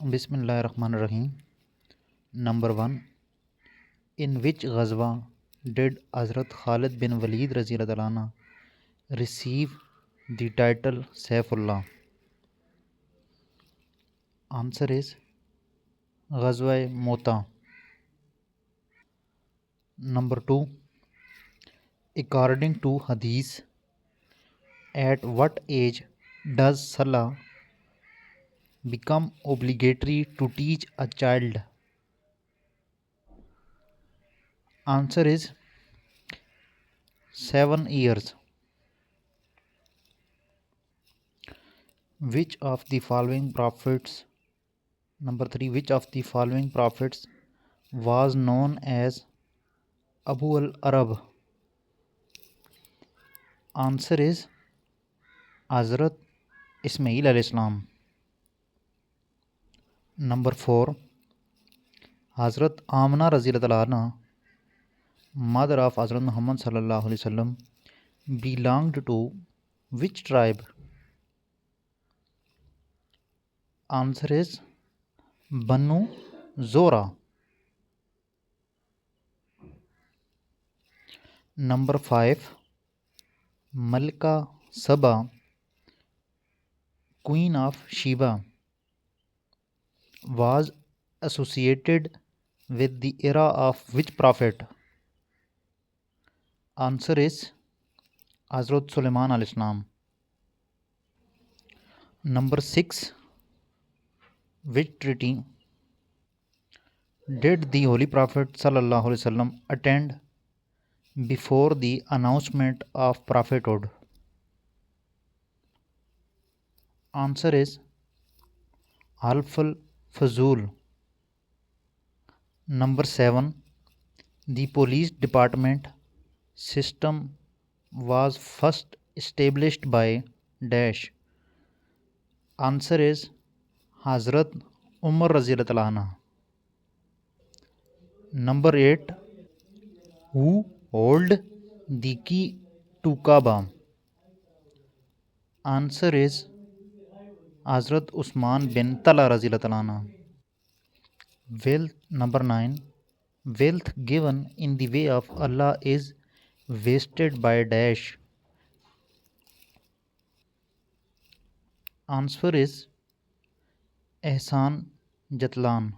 बिस्मिल्लाहिर्रहमानिर्रहीम। Number 1, in which ग़ज़वा did हज़रत खालिद बिन Walid रज़ियल्लाहु अन्हु receive the title Saifullah? Answer is ग़ज़वा Mutah. Number 2, according to hadith, at what age does salah become obligatory to teach a child? Answer is 7 years. Which of the following prophets Number 3, which of the following prophets was known as Abu al-Arab? Answer is Hazrat Ismail alayhi salam. Number 4, Hazrat Amna raziyallahu anha, mother of Hazrat Muhammad sallallahu alaihi wasallam, belonged to which tribe? Answer is Banu Zora. Number 5, Malika Saba, Queen of Sheba, was associated with the era of which prophet? Answer is Hazrat Sulaiman alayhi salam. Number 6, which treaty did the Holy Prophet sallallahu alaihi wasallam attend before the announcement of prophethood? Answer is Half al-Fuzul. Number 7, the police department system was first established by dash. Answer is Hazrat Umar raziyallahu anha. Number 8, who hold the key to Kaaba? Answer is Hazrat Usman bin Tala raziyallahu anhu. Number 9, wealth given in the way of Allah is wasted by dash. Answer is Ehsan Jatlan.